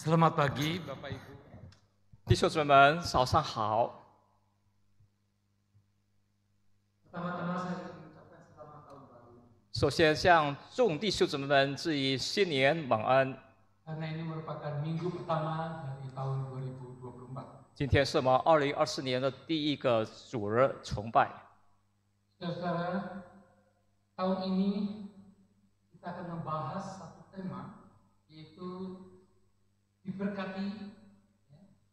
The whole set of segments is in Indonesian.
Selamat pagi, Bapak Ibu. 弟兄姊妹们，早上好。 Pertama-tama saya mengucapkan selamat tahun baru. 首先向众弟兄姊妹们致以新年晚安。 Karena ini merupakan minggu pertama dari tahun 2024. 今天是我们2024年的第一个主日崇拜。 Saudara-saudara, tahun ini kita akan membahas satu tema, yaitu diberkati,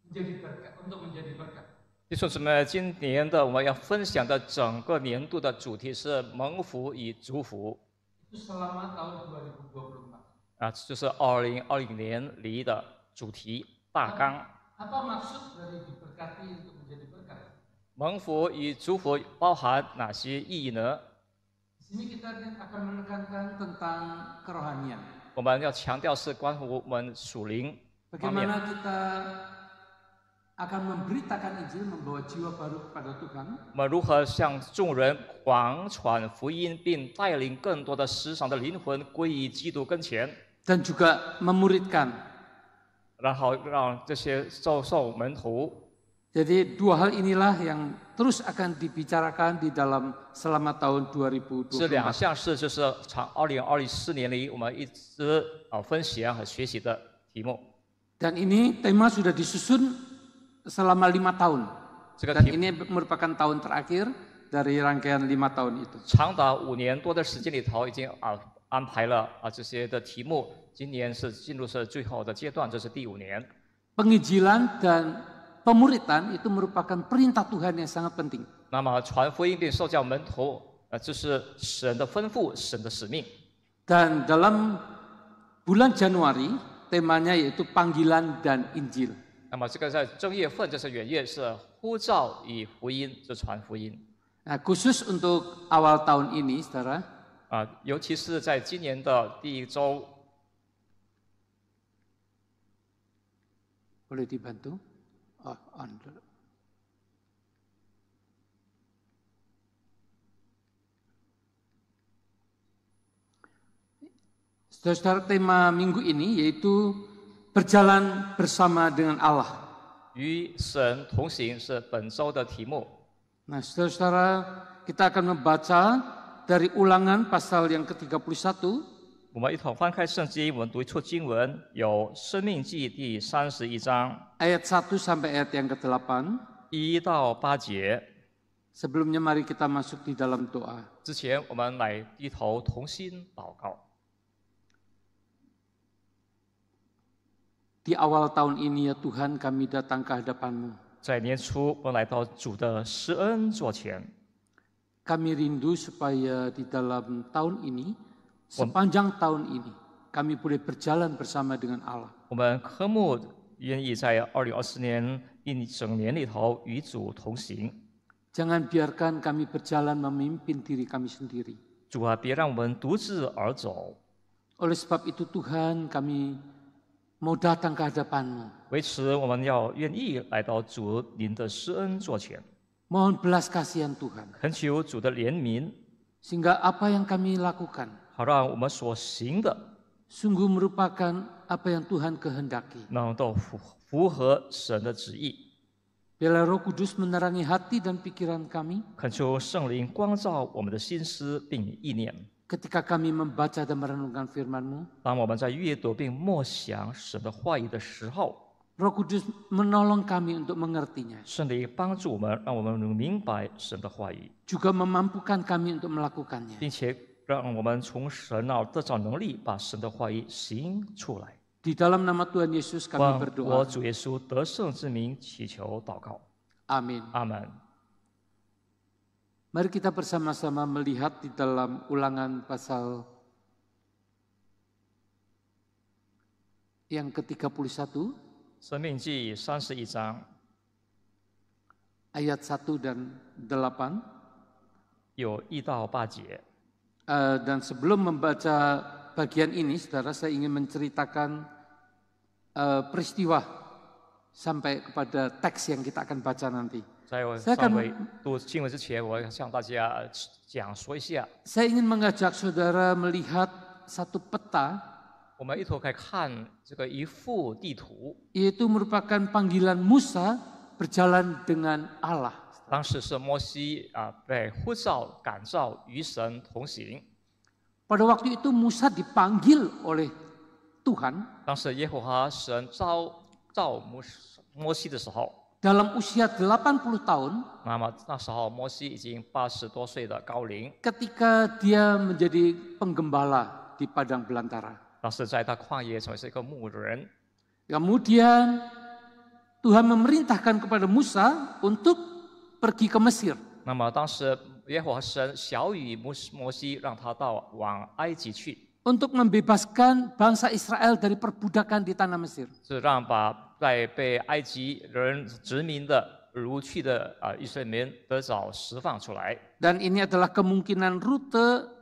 menjadi berkat, untuk menjadi berkat. 弟兄姊妹，今年的我们要分享的整个年度的主题是蒙福与祝福。 Itu selama tahun 2024. 这就是2020年里的主题大纲。 Apa maksud dari diberkati untuk menjadi berkat? 蒙福与祝福包含哪些意义呢？ Di sini kita akan menekankan tentang kerohanian. 我们要强调是关乎我们属灵方面。 Bagaimana kita akan memberitakan Injil, membawa jiwa baru kepada Tuhan. 我们如何向众人广传福音，并带领更多的世上的灵魂归于基督跟前， Dan juga memuridkan. 然后让这些受门徒。 Jadi dua hal inilah yang terus akan dibicarakan di dalam selama tahun 这两 2024. 项事就是2024年里我们一直分享和学习的题目。 Dan ini tema sudah disusun selama 5 tahun. 这个 Dan 题 ini merupakan tahun terakhir dari rangkaian 5 tahun itu. 长达5年多的时间里头，已经安排了这些的题目。今年是进入最后的阶段，这是第5年。 Penginjilan dan pemuritan itu merupakan perintah Tuhan yang sangat penting. 那么传福音并受教门徒，这是神的吩咐，神的使命。 Dan dalam bulan Januari temanya yaitu panggilan dan Injil. 那么这个在正月份，这是元月，是呼召与福音，是传福音。 Nah, khusus untuk awal tahun ini, saudara, 尤其是在今年的第1周， boleh dibantu? Oh, on. Saudara, tema minggu ini yaitu berjalan bersama dengan Allah. 与神同行是本周的题目。 Nah, saudara-saudara, kita akan membaca dari Ulangan pasal yang ke-31. 我们一同翻开圣经，我们读出经文，有《生命记》第31章 ayat 1 sampai ayat yang ke-8. 1到8节。 Sebelumnya mari kita masuk di dalam doa. 之前我们来低头同心祷告。 Di awal tahun ini ya Tuhan kami datang ke hadapan-Mu. 在年初，我们来到主的施恩座前。 Kami rindu supaya di dalam tahun ini, sepanjang tahun ini, kami boleh berjalan bersama dengan Allah. 我们科目愿意在2024年一整年里头与主同行。 Jangan biarkan kami berjalan memimpin diri kami sendiri. 主啊，别让我们独自而走。 Oleh sebab itu Tuhan kami mau datang ke hadapan-Mu. 为此，我们要愿意来到主您的施恩座前， Mohon belas kasihan Tuhan. 恳求主的怜悯， Sehingga apa yang kami lakukan 好让我们所行的 sungguh merupakan apa yang Tuhan kehendaki. 能够符合神的旨意。 Biarlah Roh Kudus menerangi hati dan pikiran kami 恳求圣灵光照我们的心思并意念。 ketika kami membaca dan merenungkan firman-Mu. 当我们在阅读并默想神的话语的时候， Roh Kudus menolong kami untuk mengertinya. 圣灵帮助我们，让我们能明白神的话语， Juga memampukan kami untuk melakukannya. 并且让我们从神那儿得着能力，把神的话语行出来。 Di dalam nama Tuhan Yesus kami 我 berdoa. 主耶稣得胜之名祈求祷告， Amin. 阿门。 Mari kita bersama-sama melihat di dalam Ulangan pasal yang ke-31, 生命记31章 ayat 1 dan 8. 有1到8节。 Dan sebelum membaca bagian ini, saudara, saya ingin menceritakan peristiwa sampai kepada teks yang kita akan baca nanti. 在我 Saya 上 akan 尾读经文之前，我要向大家说一下， Saya ingin mengajak saudara melihat satu peta 我们一同来看这个一幅地图， yaitu merupakan panggilan Musa berjalan dengan Allah. 当时是摩西被呼召感召与神同行。 Pada waktu itu Musa dipanggil oleh Tuhan 当时耶和华神召摩西的时候， dalam usia 80 tahun 那么那时候摩西已经80多岁的高龄， ketika dia menjadi penggembala di padang belantara. 当时在他旷野成为一个牧人。 Kemudian Tuhan memerintahkan kepada Musa untuk pergi ke Mesir. 那么当时耶和华神晓谕摩西，让他往埃及去， untuk membebaskan bangsa Israel dari perbudakan di tanah Mesir. 是让在被埃及人殖民的掳去的以色列民得早释放出来。 Dan ini adalah kemungkinan rute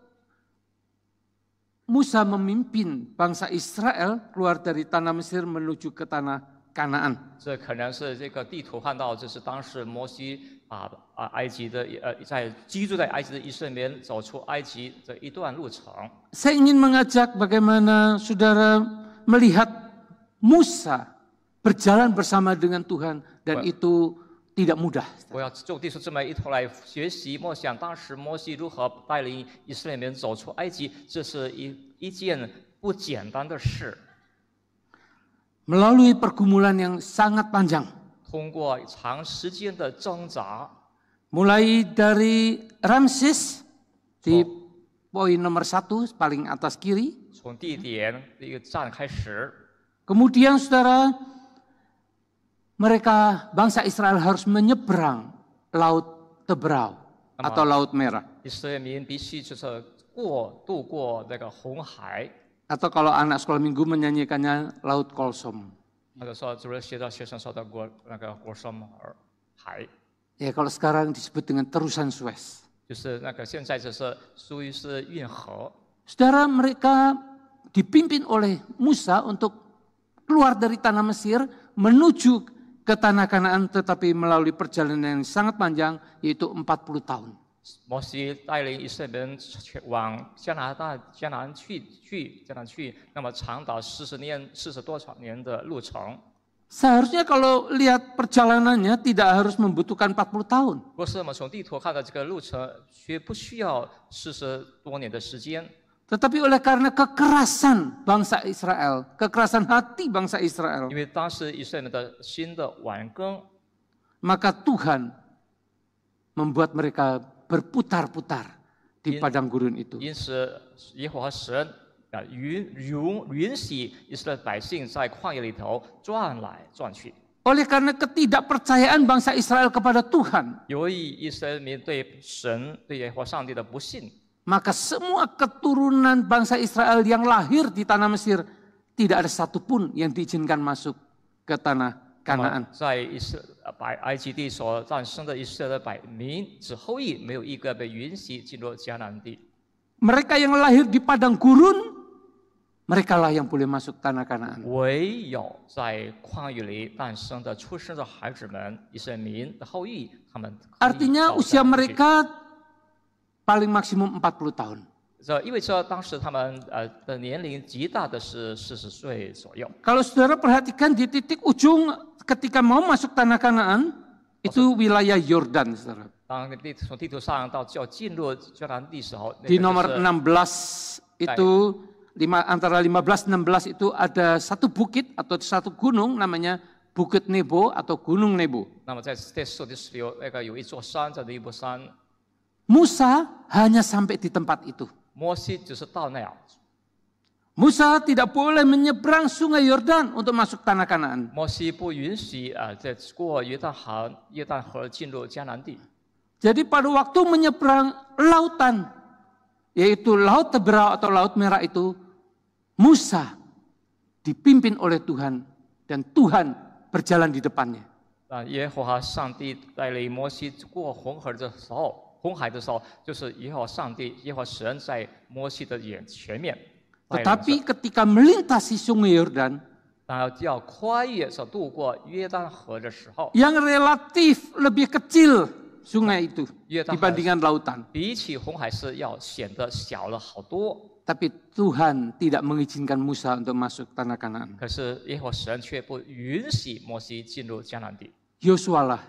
Musa memimpin bangsa Israel keluar dari tanah Mesir menuju ke tanah Kanaan. 这可能是这个地图看到，这是当时摩西埃及的居住在埃及的以色列民走出埃及的一段路程。 Saya ingin mengajak bagaimana saudara melihat Musa berjalan bersama dengan Tuhan dan itu tidak mudah. 我要就地处这么一同来学习默想，当时摩西如何带领以色列民走出埃及，这是一件不简单的事。 Melalui pergumulan yang sangat panjang. 通过长时间的挣扎， Mulai dari Ramses di poin nomor 1 paling atas kiri. 从地点一个站开始， Kemudian saudara, mereka bangsa Israel harus menyeberang Laut Teberau atau Laut Merah. 以色列民必须就是渡过那个红海， Atau kalau anak sekolah minggu menyanyikannya Laut Kolsom. 那个时候主任学到学生说的那个国生海， Ya kalau sekarang disebut dengan terusan Suez. 就是那个现在就是属于是运河。 Saudara, mereka dipimpin oleh Musa untuk keluar dari tanah Mesir menuju ke tanah Kanaan, tetapi melalui perjalanan yang sangat panjang yaitu 40 tahun. 摩西带领以色列人往迦南去，那么长达40多年的路程。 Seharusnya kalau lihat perjalanannya tidak harus membutuhkan 40 tahun. 不是我们从地图看到这个路程，不需要40多年的时间。 Tetapi oleh karena kekerasan bangsa Israel, kekerasan hati bangsa Israel, 因为当时以色列人的心的顽梗， maka Tuhan membuat mereka berputar-putar di padang gurun itu. 因此耶和华神允许以色列百姓在旷野里头转来转去。 Oleh karena ketidakpercayaan bangsa Israel kepada Tuhan, 由于以色列民对神、对耶和华上帝的不信， maka semua keturunan bangsa Israel yang lahir di tanah Mesir tidak ada satupun yang diizinkan masuk ke tanah Kanaan. 在埃及地所诞生的以色列百民之后裔，没有一个被允许进入迦南地。 Mereka yang lahir di padang gurun, mereka lah yang boleh masuk tanah Kanaan. 唯有在旷野里诞生的、出生的孩子们，以色列民的后裔，他们 Artinya usia mereka paling maksimum 40 tahun. 这意味着当时他们的年龄极大的是40岁左右。 Kalau saudara perhatikan di titik ujung ketika mau masuk tanah Kanaan, itu wilayah Yordan, saudara. 当从地图上到要进入迦南地时候， Di nomor 16 itu antara 15-16 itu ada satu bukit atau satu gunung namanya Bukit Nebo atau Gunung Nebo. 那么在这树的有一座山叫尼布山， Musa hanya sampai di tempat itu. 摩西只是到那样。 Musa tidak boleh menyeberang sungai Yordan untuk masuk tanah Kanaan. 摩西不允许在过约旦河进入迦南地。 Jadi pada waktu menyeberang lautan, yaitu Laut Teberau atau Laut Merah itu, Musa dipimpin oleh Tuhan dan Tuhan berjalan di depannya. 耶和华上帝带领摩西过红海的时候，就是耶和华上帝、耶和华神在摩西的前面。 Tetapi ketika melintasi sungai Yordan, 要跨越渡过约旦河的时候， yang relatif lebih kecil sungai itu 约旦海 dibandingkan lautan. 比起红海是要显得小了好多。 Tapi Tuhan tidak mengizinkan Musa untuk masuk tanah Kanaan. 可是耶和华神却不允许摩西进入迦南地， Yosua lah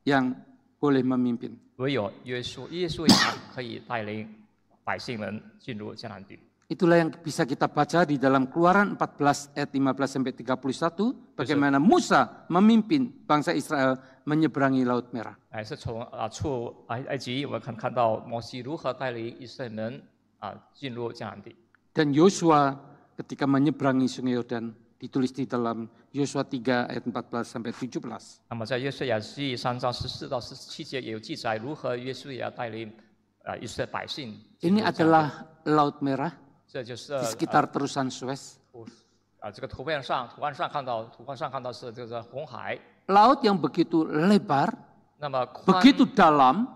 yang boleh memimpin. 唯有约书亚可以带领百姓们进入迦南地。 Itulah yang bisa kita baca di dalam Keluaran 14 ayat 15 sampai 31 bagaimana Musa memimpin bangsa Israel menyeberangi Laut Merah. 是从出埃及，我们看到摩西如何带领以色列人进入迦南地。 Dan Yosua ketika menyeberangi Sungai Yordan ditulis di dalam Yosua 3 ayat 14 sampai 17. 那么在约书亚记3章14到17节也有记载如何约书亚带领以色列百姓。 Ini adalah Laut Merah 这就是 di sekitar terusan Suez. 这个图案上看到是这个红海， Laut yang begitu lebar, 那么 begitu dalam,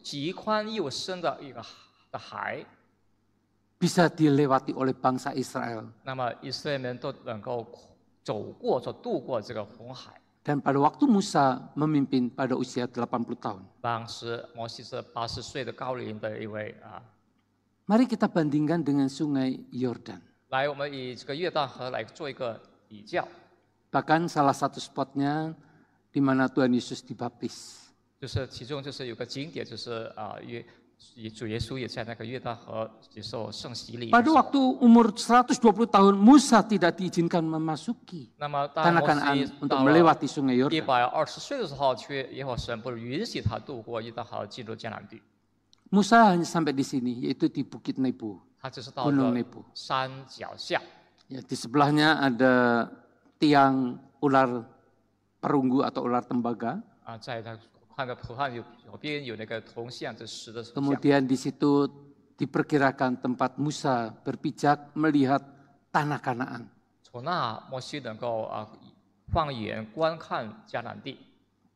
极宽又深的一个海， bisa dilewati oleh bangsa Israel. 那么以色列人都能够度过这个红海。 Dan pada waktu Musa memimpin pada usia 80 tahun. 当时摩西是80岁的高龄的一位Mari kita bandingkan dengan Sungai Yordan. 来，我们以这个约旦河来做一个比较。 Bahkan salah satu spotnya di mana Tuhan Yesus dibaptis. 就是其中就是有个景点，就是主耶稣也在那个约旦河接受圣洗礼。 Pada waktu umur 120 tahun Musa tidak diizinkan memasuki 那么当 tanah 摩 Kanaan 西 untuk 到了 melewati Sungai Yordan. 120岁的时候，却耶和华神不允许他渡过约旦河进入迦南地。 Musa hanya sampai di sini, yaitu di Bukit Nebo, 他只是到 Gunung 了 Nebo. 山脚下， Ya, di sebelahnya ada tiang ular perunggu atau ular tembaga. 在他看到河岸右边有那个铜像，这石的像。 Kemudian di situ diperkirakan tempat Musa berpijak melihat tanah Kanaan. 从那摩西能够放眼观看迦南地。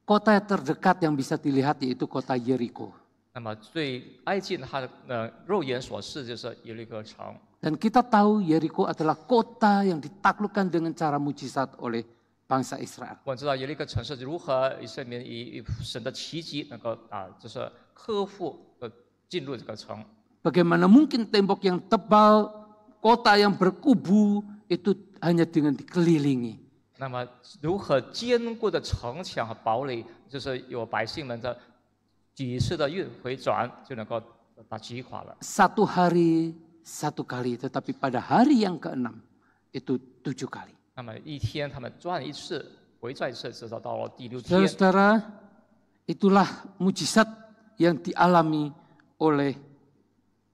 Kota terdekat yang bisa dilihat yaitu kota Yeriko. 那么最挨近他的肉眼所视就是耶利哥城。 Dan kita tahu Yeriko adalah kota yang ditaklukkan dengan cara mujizat oleh bangsa Israel. 我们知道耶利哥城是如何以色列民以神的奇迹能够就是克服进入这个城。 Bagaimana mungkin tembok yang tebal, kota yang berkubu itu hanya dengan dikelilingi. 那么如何坚固的城墙和堡垒，就是有百姓们的几次的运回转，就能够把击垮了。 Satu hari, satu kali. Tetapi pada hari yang ke-6 itu 7 kali. 那么一天他们转一次，回转一次，直到了第6天。 Saudara-saudara, itulah mujizat yang dialami oleh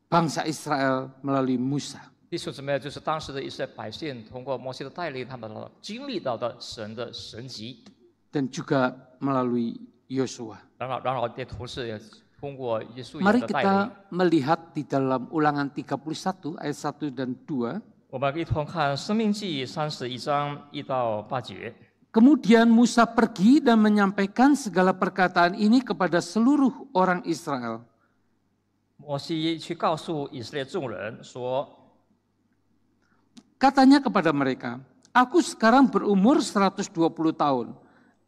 bangsa Israel melalui Musa. 弟兄姊妹，就是当时的以色列百姓通过摩西的带领，他们经历到的神的神迹。 Dan juga melalui Yosua. 然后也同时也通过耶稣 Mari 的带 kita 领。 melihat di dalam Ulangan 31 ayat 1 dan 2. 我们一同看《生命记》31章1到8节。 Kemudian Musa pergi dan menyampaikan segala perkataan ini kepada seluruh orang Israel. 摩西去告诉以色列众人说。 Katanya kepada mereka, aku sekarang berumur 120 tahun.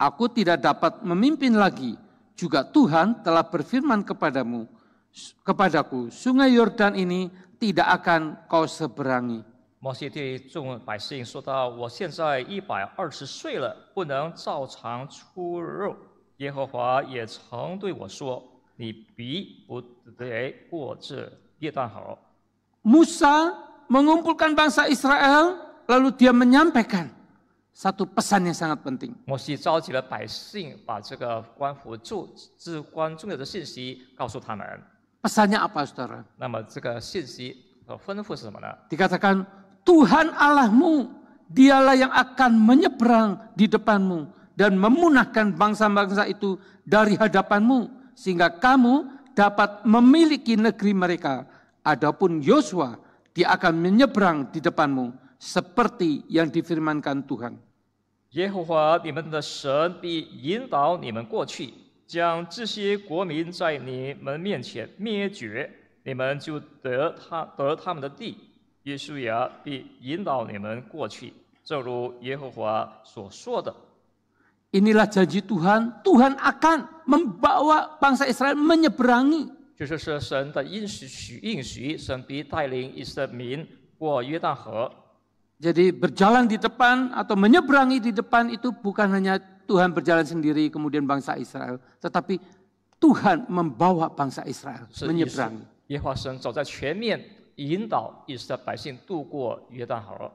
Aku tidak dapat memimpin lagi. Juga Tuhan telah berfirman kepadaku, Sungai Yordan ini tidak akan kau seberangi. 摩西对众百姓说道：“我现在120岁了，不能照常出肉。耶和华也曾对我说：你必不得过这约旦河。” Musa mengumpulkan bangsa Israel, lalu dia menyampaikan satu pesan yang sangat penting. 摩西召集了百姓，把这个关乎至关重要的信息告诉他们。 Pesannya apa, saudara? 那么这个信息和吩咐是什么呢？ Dikatakan, Tuhan Allahmu, dialah yang akan menyeberang di depanmu dan memunahkan bangsa-bangsa itu dari hadapanmu, sehingga kamu dapat memiliki negeri mereka. Adapun Yosua, dia akan menyeberang di depanmu, seperti yang difirmankan Tuhan. 耶和华你们的神必引导你们过去，将这些国民在你们面前灭绝，你们就得他们的地。约书亚必引导你们过去，正如耶和华所说的。Inilah janji Tuhan, Tuhan akan membawa bangsa Israel menyeberangi. 这就是神的应许，神必带领以色列民过约旦河。 Jadi berjalan di depan atau menyeberangi di depan itu bukan hanya Tuhan berjalan sendiri kemudian bangsa Israel, tetapi Tuhan membawa bangsa Israel menyeberangi. 耶和华神走在前面，引导以色列百姓渡过约旦河。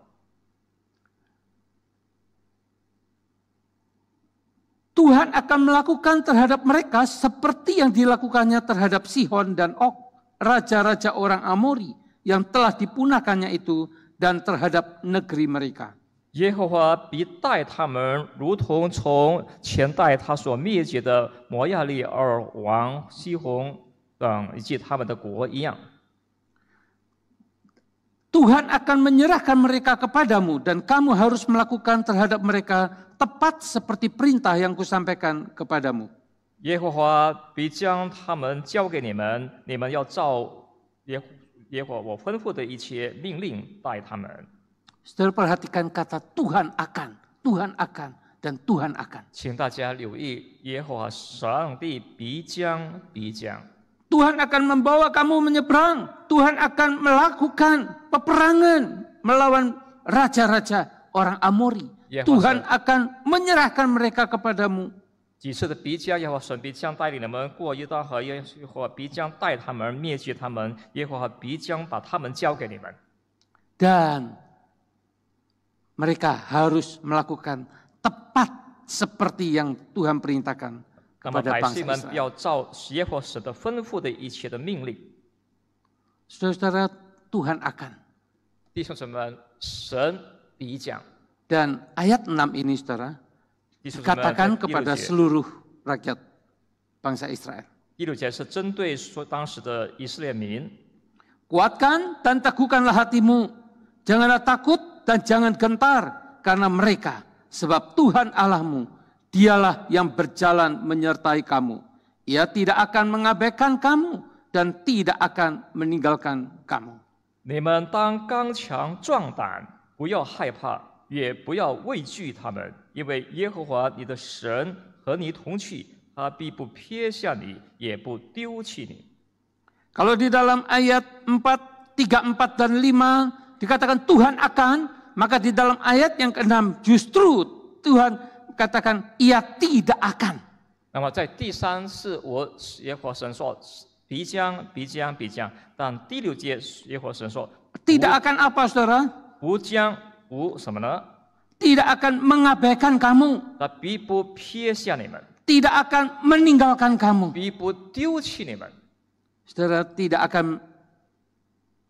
Tuhan akan melakukan terhadap mereka seperti yang dilakukannya terhadap Sihon dan Og, raja-raja orang Amori yang telah dipunahkannya itu, dan terhadap negeri mereka. 耶和华必待他们，如同从前代他所灭绝的摩亚利二王西宏等以及他们的国一样。 Tuhan akan menyerahkan mereka kepadamu dan kamu harus melakukan terhadap mereka tepat seperti perintah yang kusampaikan kepadamu. 耶和华必将他们交给你们，你们要照耶和华我吩咐的一切命令待他们。 Saudara perhatikan kata Tuhan akan, dan Tuhan akan. 请大家留意，耶和华上帝必将。 Tuhan akan membawa kamu menyeberang. Tuhan akan melakukan peperangan melawan raja-raja orang Amori. Tuhan akan menyerahkan mereka kepadamu. 几次的必将，耶和华神必将带领你们过约旦河，耶和华必将带他们灭绝他们，耶和华必将把他们交给你们。 Dan mereka harus melakukan tepat seperti yang Tuhan perintahkan. 那么百姓们要照耶和华神的吩咐的一切的命令。 Saudara, Tuhan akan. 弟兄姊妹们，神必将。 Dan ayat 6 ini, saudara, dikatakan kepada seluruh rakyat bangsa Israel. 第6节是针对当时的以色列民。 Kuatkan dan teguhkanlah hatimu, janganlah takut dan jangan gentar karena mereka, sebab Tuhan Allahmu, Dialah yang berjalan menyertai kamu. Ia tidak akan mengabaikan kamu dan tidak akan meninggalkan kamu. 你们当刚强壮胆，不要害怕，也不要畏惧他们，因为耶和华你的神和你同去，他必不撇下你，也不丢弃你。 Kalau di dalam ayat 4, 3, 4, dan 5 dikatakan Tuhan akan, maka di dalam ayat yang ke-6 justru Tuhan katakan ia tidak akan. 那么在第3是耶和华神说必将，但第6节耶和华神说 tidak akan apa, saudara? 不将不什么呢？ Tidak akan mengabaikan kamu. 他必不撇下你们， Tidak akan meninggalkan kamu. 必不丢弃你们。 Saudara, tidak akan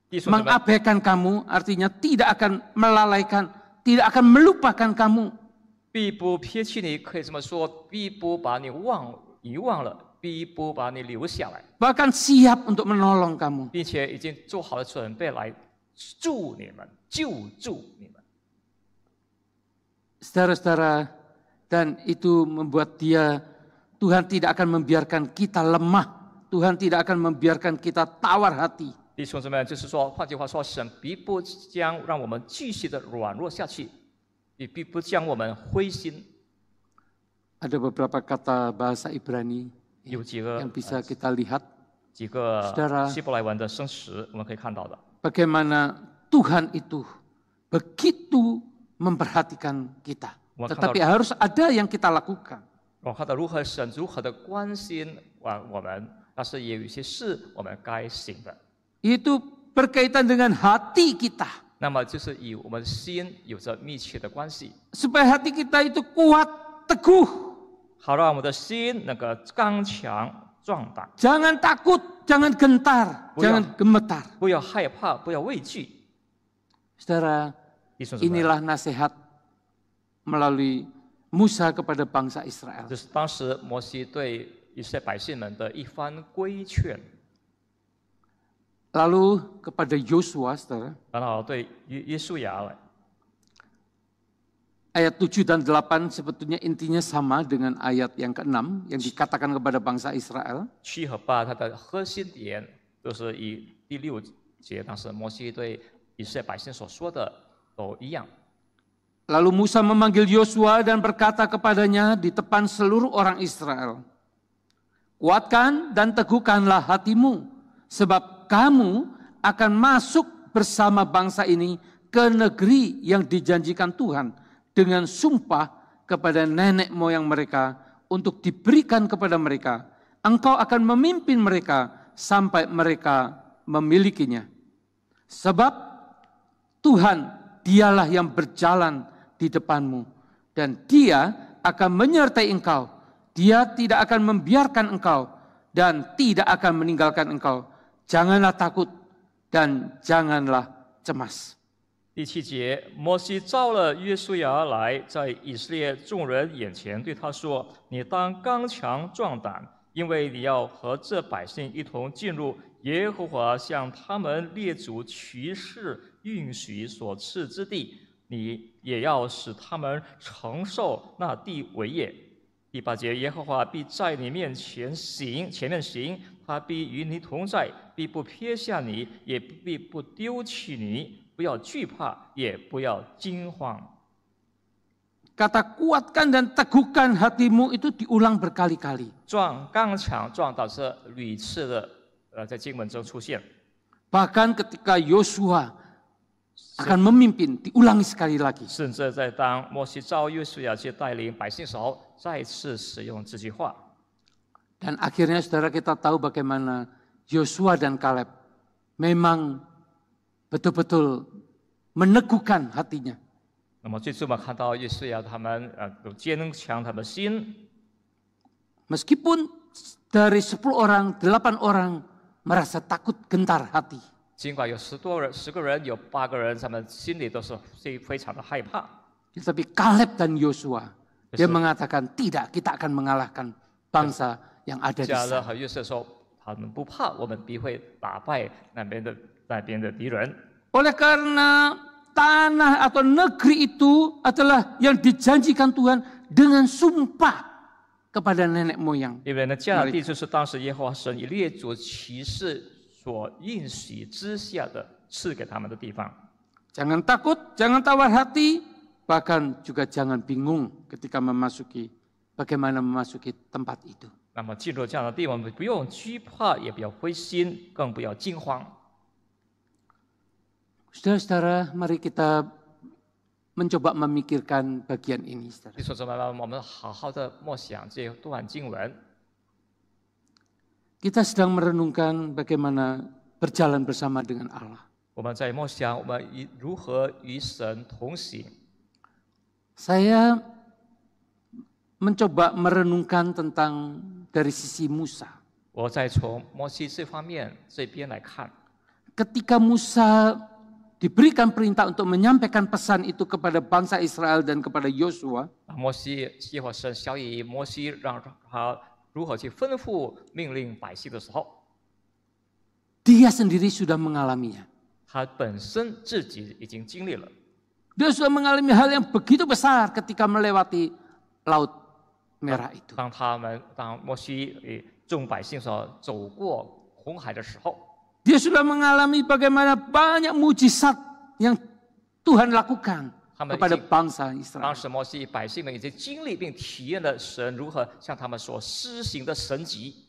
弟兄姊妹， mengabaikan kamu, artinya tidak akan melalaikan, tidak akan melupakan kamu. 必不撇弃你，可以这么说，必不把你遗忘了，必不把你留下来， Bahkan siap untuk menolong kamu. 并且已经做好了准备来救你们、救助你们。 Saudara-saudara, dan itu membuat Tuhan tidak akan membiarkan kita lemah. Tuhan tidak akan membiarkan kita tawar hati. 弟兄姊妹，就是说，换句话说，神必不将让我们继续的软弱下去，也必不将我们灰心。 Ada beberapa kata bahasa Ibrani 有几个 yang bisa kita lihat 几个 Saudara 希伯来文的生词，我们可以看到的。 bagaimana Tuhan itu begitu memperhatikan kita. Tetapi harus ada yang kita lakukan. 我看到如何神如何的关心我们，但是也有一些事我们该行的。 Itu berkaitan dengan hati kita. 那么就是与我们心有着密切的关系， Supaya hati kita itu kuat, teguh. 好让我们的心能够刚强壮胆， Jangan takut, jangan gentar, jangan gemetar. 不要害怕，不要畏惧。 Saudara, 弟兄姊妹， inilah nasihat melalui Musa kepada bangsa Israel. 这是当时摩西对以色列百姓们的一番规劝， Lalu kepada Yosua, saudara, 然后对约书亚 ayat 7 dan 8 sebetulnya intinya sama dengan ayat yang ke-6 yang dikatakan kepada bangsa Israel. 7和8，它的核心点都是以第6节当时摩西对以色列百姓所说的都一样。Lalu Musa memanggil Yosua dan berkata kepadanya di depan seluruh orang Israel, kuatkan dan teguhkanlah hatimu, sebab kamu akan masuk bersama bangsa ini ke negeri yang dijanjikan Tuhan dengan sumpah kepada nenek moyang mereka untuk diberikan kepada mereka. Engkau akan memimpin mereka sampai mereka memilikinya. Sebab Tuhan dialah yang berjalan di depanmu dan Dia akan menyertai engkau. Dia tidak akan membiarkan engkau dan tidak akan meninggalkan engkau. Janganlah takut dan janganlah cemas. 第7节，摩西召了约书亚来，在以色列众人眼前对他说：“你当刚强壮胆，因为你要和这百姓一同进入耶和华向他们列祖起誓应许所赐之地，你也要使他们承受那地为业。”第8节，耶和华必在你面前行，他必与你同在，必不撇下你，也必不丢弃你。不要惧怕，也不要惊慌。 Kata kuatkan dan teguhkan hatimu itu diulang berkali-kali. 壮刚强壮导是屡次的在经文中出现。 Bahkan ketika Yosua akan memimpin, diulangi sekali lagi. 甚至在当摩西召约书亚去带领百姓时候，再次使用这句话。 Dan akhirnya saudara kita tahu bagaimana Yosua dan Kaleb memang betul-betul meneguhkan hatinya. 那么最终我们看到约书亚他们有坚强他们的心。 Meskipun dari 10 orang, 8 orang merasa takut gentar hati. 尽管有10个人，有8个人，他们心里都是非常的害怕。 Tetapi Kaleb dan Yosua, dia mengatakan tidak, kita akan mengalahkan bangsa yang ada di 加勒 sana. 和约瑟说，他们不怕，我们必会打败那边的敌人。 Oleh karena tanah atau negeri itu adalah yang dijanjikan Tuhan dengan sumpah kepada nenek moyang. 因为呢，迦南地就是当时耶和华神以列祖起誓所应许之下的赐给他们的地方。 Jangan takut, jangan tawar hati, bahkan juga jangan bingung ketika bagaimana memasuki tempat itu. 那么进入这样的地方，我们不用惧怕，也不要灰心，更不要惊慌。 Saudara-saudara, mari kita mencoba memikirkan bagian ini. 弟兄姊妹们，我们好好的默想这段经文。 Kita sedang merenungkan bagaimana berjalan bersama dengan Allah. 我们在默想我们如何与神同行。 Saya mencoba merenungkan tentang dari sisi Musa. 我再从摩西这方面这边来看， Ketika Musa diberikan perintah untuk menyampaikan pesan itu kepada bangsa Israel dan kepada Yosua, 摩西耶和华神小以摩西让他如何去吩咐命令百姓的时候， dia sendiri sudah mengalaminya. 他本身自己已经经历了。 Dia sudah mengalami hal yang begitu besar ketika melewati Laut Merah itu. 当摩西众百姓所走过红海的时候， Dia sudah mengalami bagaimana banyak mujizat yang Tuhan lakukan kepada bangsa 当 Israel. 时摩西百姓们已经经历并体验了神如何向他们所施行的神迹。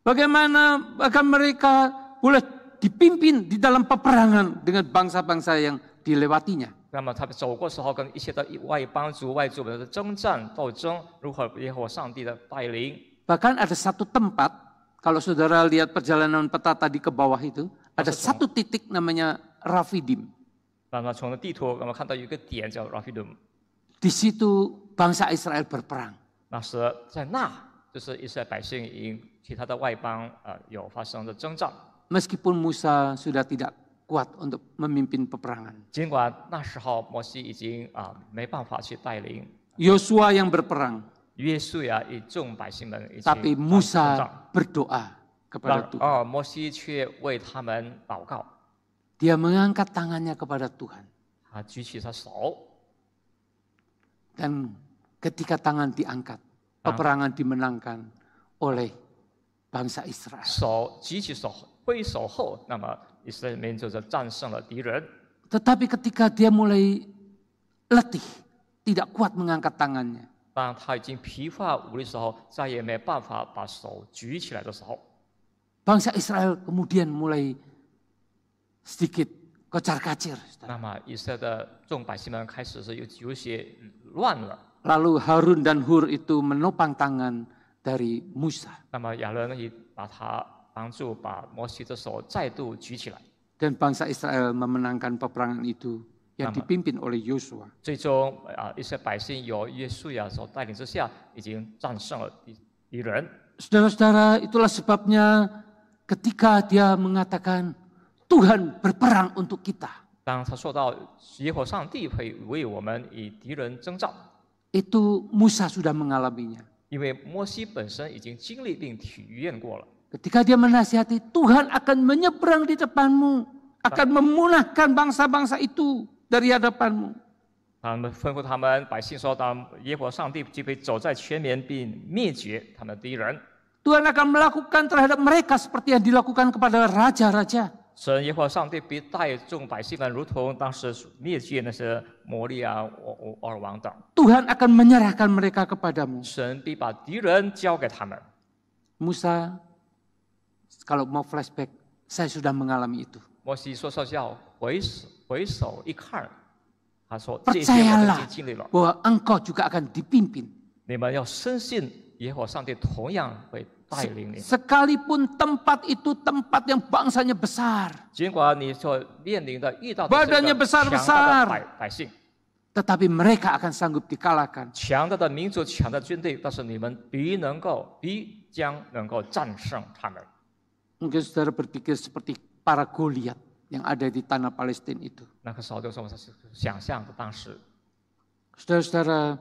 Bagaimana bahkan mereka boleh dipimpin di dalam peperangan dengan bangsa-bangsa yang dilewatinya. 那么他们走过时候，跟一些的外邦族、外族们的征战斗争，如何耶和华上帝的带领。 Bahkan ada satu tempat, kalau saudara lihat perjalanan peta tadi ke bawah itu, ada satu titik namanya Rafidim. 那么从地图我们看到有一个点叫 Rafidim， Di situ bangsa Israel berperang. 那是在那，就是以色列百姓与其他的外邦有发生的征战。 Meskipun Musa sudah tidak kuat untuk memimpin peperangan. 尽管那时候摩西已经没办法去带领， Yosua yang berperang, 约书亚与众百姓们已经 tapi 征 Musa 战， berdoa kepada Tuhan. 摩西却为他们祷告， Dia mengangkat tangannya kepada Tuhan. 他举起他手， Dan ketika tangan diangkat, peperangan dimenangkan oleh bangsa Israel. 手举起手挥手后，那么以色列民族就战胜了敌人。 Tetapi ketika dia mulai letih, tidak kuat mengangkat tangannya. 当他已经疲乏无力的时候，再也没办法把手举起来的时候， Bangsa Israel kemudian mulai sedikit kocar-kacir. 那么以色列的众百姓们开始是有些乱了。 Lalu Harun dan Hur itu menopang tangan dari Musa. 那么亚伦也把他帮助，把摩西的手再度举起来。 Dan bangsa Israel memenangkan peperangan itu yang dipimpin oleh Yosua. 最终一些百姓由约书亚所带领之下，已经战胜了敌人。 Saudara-saudara, itulah sebabnya ketika dia mengatakan Tuhan berperang untuk kita. 当他说到耶和华上帝会为我们以敌人征战， Itu Musa sudah mengalaminya. 因为摩西本身已经经历并体验过了。 Ketika dia menasihati, Tuhan akan menyeberang di depanmu, akan memunahkan bangsa-bangsa itu dari hadapanmu. 他们吩咐他们百姓说：“当耶和华上帝就会走在前面，并灭绝他们的敌人。” Tuhan akan melakukan terhadap mereka seperti yang dilakukan kepada raja-raja. 神耶和华上帝必带众百姓们，如同当时灭绝那些摩利亚、俄尔王等。 Tuhan akan menyerahkan mereka kepadamu. 神必把敌人交给他们。 Musa, kalau mau flashback, saya sudah mengalami itu. 摩西说要回首一看，他说：“这些我已 Percayalah 经经历了， bahwa engkau juga akan dipimpin. 你们要深信耶和华上帝同样会带领你。 Sekalipun tempat itu tempat yang bangsanya besar, 尽管你所面临的遇到的 badannya 这个强大 besar-besar, 的百姓、 tetapi mereka akan sanggup dikalahkan. 强大的民族、强大的军队，但是你们必将能够战胜他们。” Mungkin saudara berpikir seperti para Goliat yang ada di tanah Palestina itu. 那个时候就是我们想象的当时。 Saudara-saudara,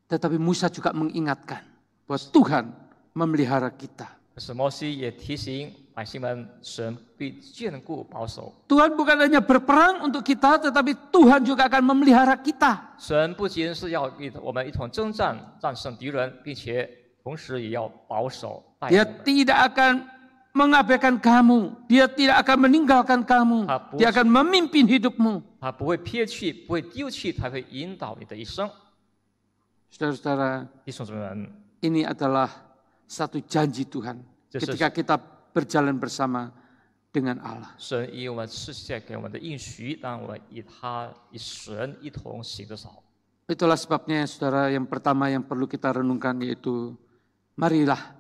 tetapi Musa juga mengingatkan bahwa Tuhan memelihara kita. 可是摩西也提醒百姓们，神必眷顾保守。 Tuhan bukan hanya berperang untuk kita, tetapi Tuhan juga akan memelihara kita. 神不仅是要我们一同征战，战胜敌人，并且同时也要保守带领 Dia 我们。 tidak akan mengabaikan kamu. Dia tidak akan meninggalkan kamu. Dia akan memimpin hidupmu. 他不会撇弃，不会丢弃，他会引导你的一生。 Saudara-saudara, 弟兄姊妹们， ini adalah satu janji Tuhan ketika kita berjalan bersama dengan Allah. 神以我们赐下给我们的应许，当我们与神一同行的时候， Itulah sebabnya saudara yang pertama yang perlu kita renungkan yaitu marilah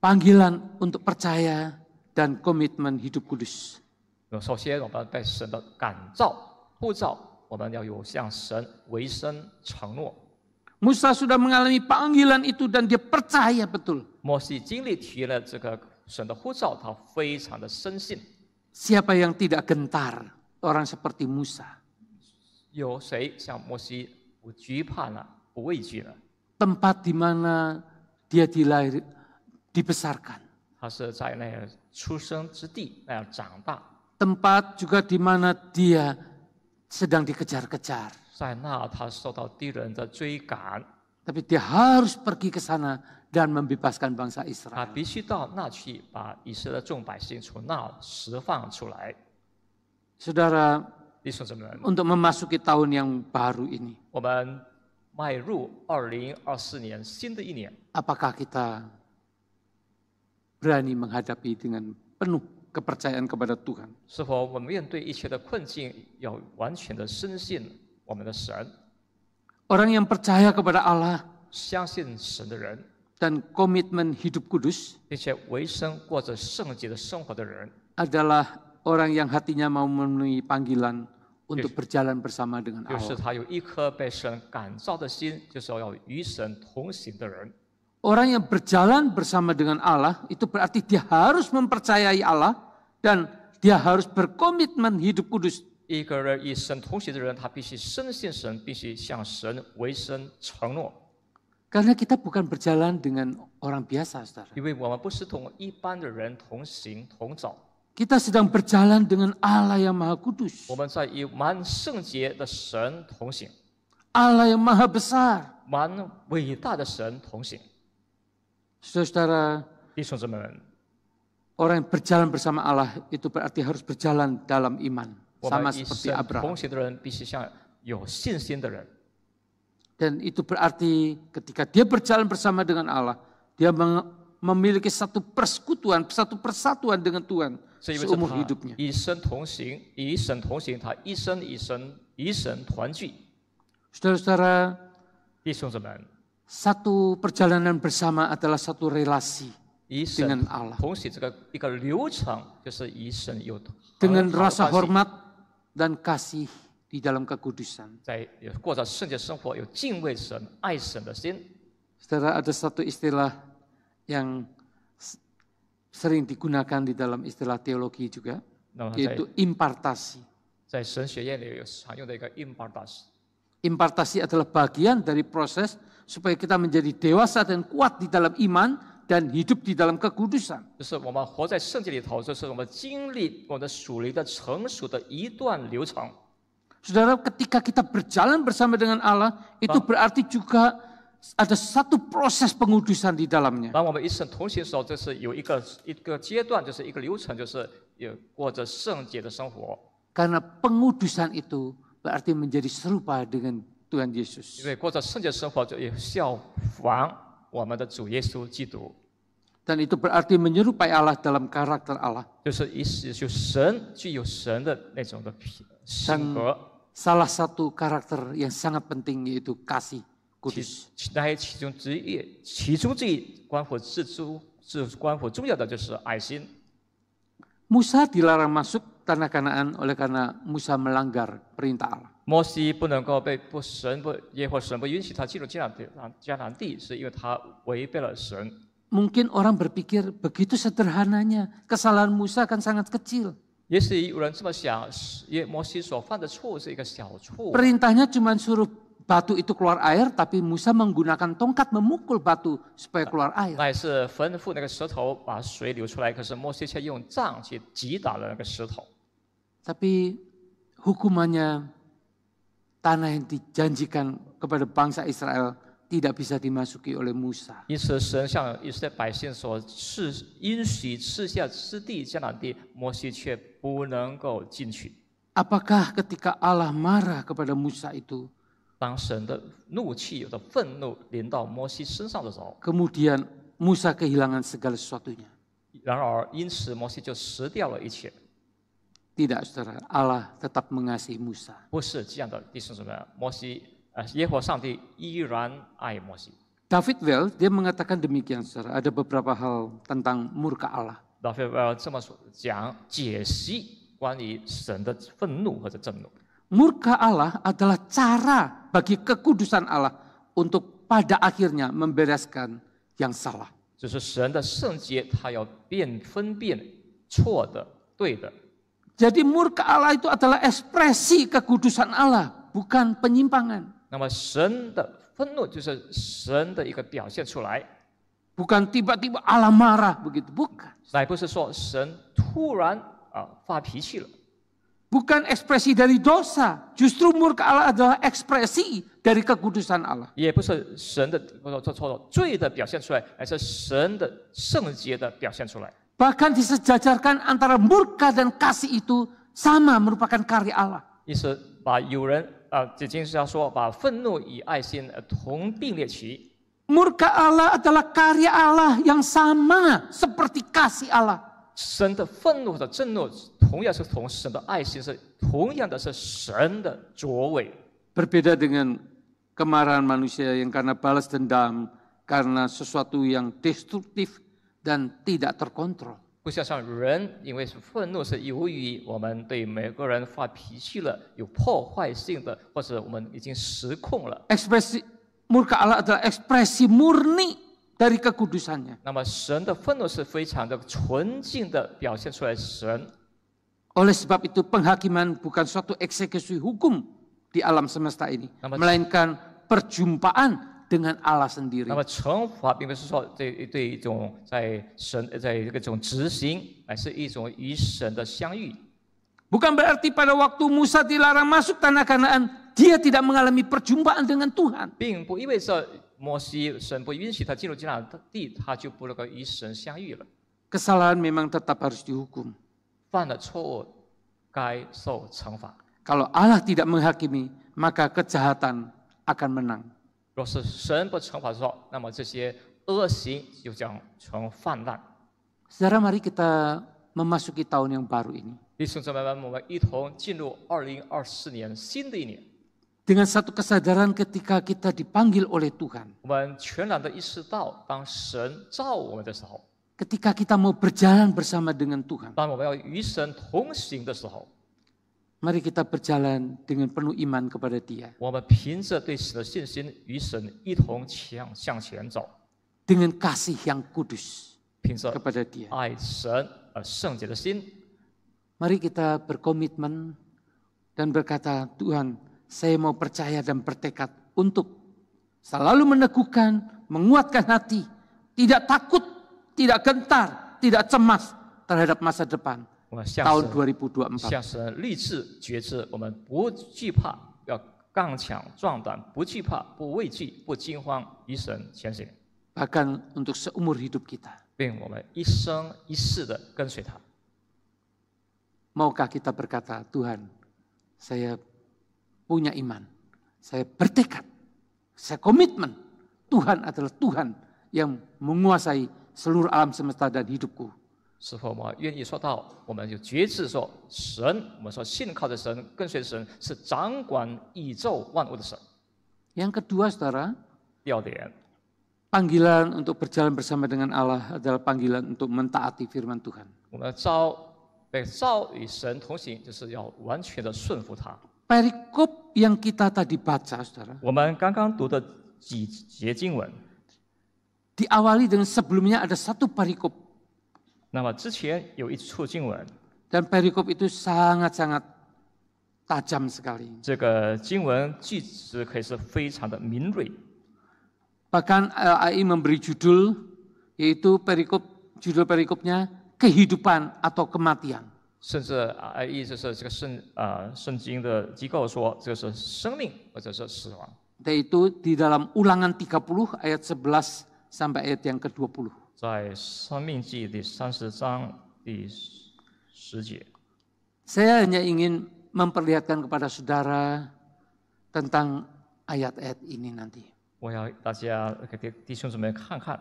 panggilan untuk percaya dan komitmen hidup kudus. 首先我们被神的感召、呼召，我们要有向神委身承诺。 Musa sudah mengalami panggilan itu dan dia percaya betul. 摩西经历体验了这个神的呼召，他非常的深信。 Siapa yang tidak gentar orang seperti Musa? 有谁像摩西不惧怕呢？不畏惧呢？ Tempat di mana dia dibesarkan. 他是在那样出生之地那样长大， Tempat juga di mana dia sedang dikejar-kejar. 在那他受到敌人的追赶， Tapi dia harus pergi ke sana dan membebaskan bangsa 他 Israel. 必须到那去把以色列众百姓从那释放出来。 Saudara, 弟兄姊妹们， untuk memasuki tahun yang baru ini, 我们迈入2024年新的一年， apakah kita berani menghadapi dengan penuh kepercayaan kepada Tuhan? 是否我们面对一切的困境，要完全的深信我们的神？ Orang yang percaya kepada Allah 相信神的人， dan komitmen hidup kudus 并且为生过着圣洁的生活的人， adalah orang yang hatinya mau memenuhi panggilan untuk berjalan bersama dengan 就是 Allah. 他有一颗被神感召的心，就是要与神同行的人。 Orang yang berjalan bersama dengan Allah itu berarti dia harus mempercayai Allah dan dia harus berkomitmen hidup kudus. 一个人与神同行的人，他必须深信神，必须向神为生承诺。 Karena kita bukan berjalan dengan orang biasa, saudara. 因为我们不是同一般的人同行同走， Kita sedang berjalan dengan Allah yang Maha Kudus. 我们在与蛮圣洁的神同行， Allah yang Maha Besar. 蛮伟大的神同行。 Saudara, 弟兄姊妹们， orang yang berjalan bersama Allah itu berarti harus berjalan dalam iman. 我 Sama 们与 seperti 神 Abraham. 同行的人，必须像有信心的人。 Dan itu berarti ketika dia berjalan bersama dengan Allah, dia memiliki satu persekutuan, satu persatuan dengan Tuhan 是因为 seumur 他 hidupnya. 与神同行，与神同行，他一生与神团聚。 Saudara-saudara, 弟兄姊妹， satu perjalanan bersama adalah satu relasi 与 dengan 神 Allah. 同行这个一个流程，就是与神有 Dengan 很好的 rasa 关系， hormat dan kasih di dalam kekudusan. 在过着圣洁生活，有敬畏神、爱神的心。 Saudara, ada satu istilah yang sering digunakan di dalam istilah teologi juga, 那么 yaitu impartasi. 在神学院里有常用的一个 impartas， Impartasi adalah bagian dari proses supaya kita menjadi dewasa dan kuat di dalam iman dan hidup di dalam kekudusan. 就是我们活在圣洁里头，就是我们经历我们的属灵的成熟的一段流程。 Saudara, ketika kita berjalan bersama dengan Allah, itu berarti juga ada satu proses pengudusan di dalamnya. 当我们与神同行的时候，就是有一个阶段，就是一个流程，就是有过着圣洁的生活。 Karena pengudusan itu berarti menjadi serupa dengan Tuhan 因 Yesus. 为过着圣洁生活，就也效仿我们的主耶稣基督， Dan itu berarti menyerupai Allah dalam karakter Allah. 就是神具有神的那种的性格。 Salah satu karakter yang sangat penting yaitu kasih kudus. 其中之一关乎重要的就是爱心。 Musa dilarang masuk tanah Kanaan oleh karena Musa melanggar perintah Allah. 摩西不能够耶和华神不允许他进入迦南地，是因为他违背了神。 Mungkin orang berpikir begitu sederhananya, kesalahan Musa kan sangat kecil. 也许有人这么想，摩西所犯的错误是一个小错。 Perintahnya cuma suruh batu itu keluar air, tapi Musa menggunakan tongkat memukul batu supaya keluar air. 那也是吩咐那个石头把水流出来，可是摩西却用杖去击打了那个石头。 Tapi hukumannya tanah yang dijanjikan kepada bangsa Israel tidak bisa dimasuki oleh Musa. 因此，神向以色列百姓所应许赐下之地迦南地，摩西却不能够进去。 Apakah ketika Allah marah kepada Musa itu, 当神的怒气、有的愤怒临到摩西身上的时候， kemudian Musa kehilangan segala sesuatunya? 然而因此摩西就失掉了一切。 Tidak, saudara. Allah tetap mengasihi Musa. 不是这样的，弟兄姊妹，耶和华上帝依然爱摩西。 David Well, dia mengatakan demikian, saudara. Ada beberapa hal tentang murka Allah. 拉斐尔这么说解析关于神的愤怒或者震怒。 Murka Allah adalah cara bagi kekudusan Allah untuk pada akhirnya membereskan yang salah. 就是神的圣洁，他要分辨错的、对的。 Jadi murka Allah itu adalah ekspresi kekudusan Allah, bukan penyimpangan. 那么神的愤怒就是神的一个表现出来， Bukan tiba-tiba Allah marah begitu, bukan. 乃不是说神突然发脾气了。 Bukan ekspresi dari dosa, justru murka Allah adalah ekspresi dari kekudusan Allah. 也不是神的罪的表现出来，而是神的圣洁的表现出来。 Bahkan disejajarkan antara murka dan kasih itu sama merupakan karya Allah. 意思有人这经上说把愤怒与爱心同并列齐。 Murka Allah adalah karya Allah yang sama seperti kasih Allah. 神的愤怒和震怒同样是同神的爱心是同样的是神的作为。 Berbeda dengan kemarahan manusia yang karena balas dendam, karena sesuatu yang destruktif dan tidak terkontrol. 不像人，因为愤怒是由于我们对每个人发脾气了，有破坏性的，或者我们已经失控了。 Ekspresi murka Allah adalah ekspresi murni dari kekudusannya. 那么神的愤怒是非常的纯净的表现出来神。 Oleh sebab itu penghakiman bukan suatu eksekusi hukum di alam semesta ini, melainkan perjumpaan dengan Allah sendiri. 那么惩罚并不是说对一种在这种执行，乃是一种与神的相遇。 Bukan berarti pada waktu Musa dilarang masuk tanah Kanaan, dia tidak mengalami perjumpaan dengan Tuhan. 并不意味着摩西神不允许他进入迦南地，他就不能够与神相遇了。 Kesalahan memang tetap harus dihukum. 犯了错误该受惩罚。Kalau Allah tidak menghakimi, maka kejahatan akan menang. 若是神不惩罚的时候，那么这些恶行就将成泛滥。 Saudara, mari kita memasuki tahun yang baru ini 弟兄姊妹们，我们一同进入2024年新的一年。 dengan satu kesadaran ketika kita dipanggil oleh Tuhan. 我们全然的意识到，当神召我们的时候， Ketika kita mau berjalan bersama dengan Tuhan, 当我们要与神同行的时候， mari kita berjalan dengan penuh iman kepada Dia. 我们凭着对神的信心，与神一同向前走， Dengan kasih yang kudus 凭着 kepada Dia. 爱神而圣洁的心， Mari kita berkomitmen dan berkata, Tuhan, saya mau percaya dan bertekad untuk selalu meneguhkan, menguatkan hati, tidak takut, tidak gentar, tidak cemas terhadap masa depan 我们向 tahun 神 2024. 向神立志决志，我们不惧怕，要刚强壮胆，不惧怕，不畏惧，不惊慌，与神前行， Bahkan untuk seumur hidup kita. 并我们一生一世的跟随他。 Maukah kita berkata, Tuhan, saya punya iman, saya bertekad, saya komitmen, Tuhan adalah Tuhan yang menguasai seluruh alam semesta dan hidupku. 是否我们愿意说到，我们就决志说，神，我们说信靠的神，跟随神，是掌管宇宙万物的神。 Yang kedua, saudara, 第二点， panggilan untuk berjalan bersama dengan Allah adalah panggilan untuk mentaati firman Tuhan. 我们被召与神同行，就是要完全的顺服他。 Perikop yang kita tadi baca, saudara, 我们刚刚读的几节经文， diawali dengan sebelumnya ada satu perikop. 那么之前有一处经文， Dan perikop itu sangat-sangat tajam sekali. 这个经文句子可以是非常的敏锐。 Bahkan LAI memberi judul, yaitu judul perikopnya kehidupan atau kematian. 甚至意思是这个圣经的机构说，这个是生命或者是死亡。 Yaitu di dalam Ulangan 30 ayat 11 sampai ayat yang ke-20. 在生命记第30章第10节， Saya hanya ingin memperlihatkan kepada saudara tentang ayat-ayat ini nanti. 我要大家给弟兄姊妹看看，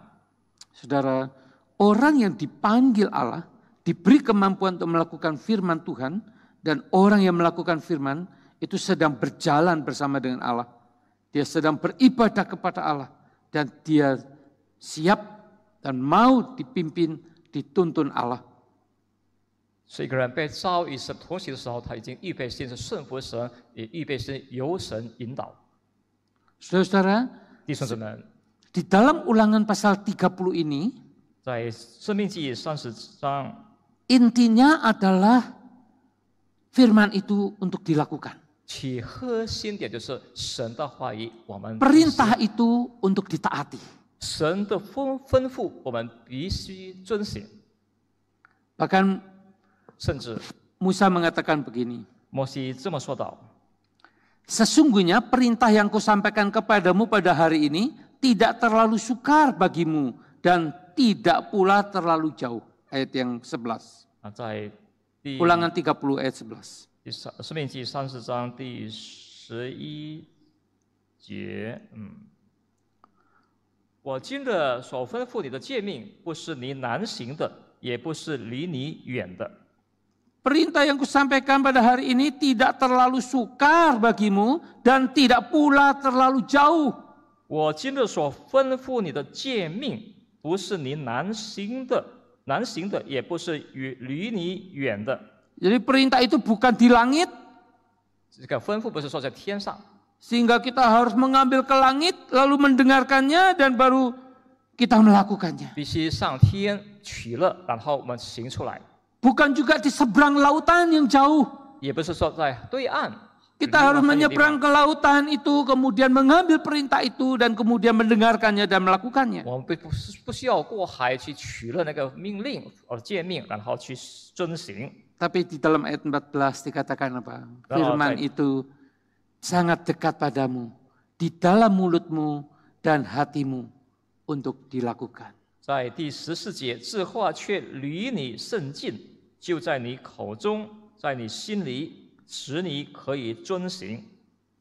Saudara, orang yang dipanggil Allah diberi kemampuan untuk melakukan firman Tuhan, dan orang yang melakukan firman itu sedang berjalan bersama dengan Allah. Dia sedang beribadah kepada Allah dan dia siap dan mau dipimpin, dituntun Allah. 是一个人被召与神同行的时候，他已经预备心是顺服神，也预备心由神引导。 Saudara-saudara, 弟兄姊妹， di dalam Ulangan pasal 30 ini, 在生命记30章， intinya adalah firman itu untuk dilakukan. 其核心点就是神的话语，我们 Perintah itu untuk ditaati. 神的吩咐，我们必须遵行。 Bahkan 甚至 Musa mengatakan begini, 摩西这么说道： sesungguhnya perintah yang kusampaikan kepadamu pada hari ini tidak terlalu sukar bagimu dan tidak pula terlalu jauh. Ayat yang 11. 在第 Ulangan 30 ayat 11. 生命记30章第11节，我今日所吩咐你的诫命，不是你难行的，也不是离你远的。 Perintah yang kusampaikan pada hari ini tidak terlalu sukar bagimu dan tidak pula terlalu jauh. 我今日所吩咐你的诫命，不是你难行的，也不是离你远的。 Jadi perintah itu bukan di langit, 这个吩咐不是说在天上， sehingga kita harus mengambil ke langit lalu mendengarkannya dan baru kita melakukannya. 必须上天取乐，然后我们行出来。 Bukan juga di seberang lautan yang jauh. 也不是说在对岸， Kita harus menyeberang ke lautan itu, kemudian mengambil perintah itu dan kemudian mendengarkannya dan melakukannya. 我们不需要过海去取了那个命令诫命，然后去遵行。 Tapi di dalam ayat 14 dikatakan apa? Firman itu sangat dekat padamu, di dalam mulutmu dan hatimu untuk dilakukan. 在第14节，这话却离你甚近，就在你口中，在你心里，使你可以遵行。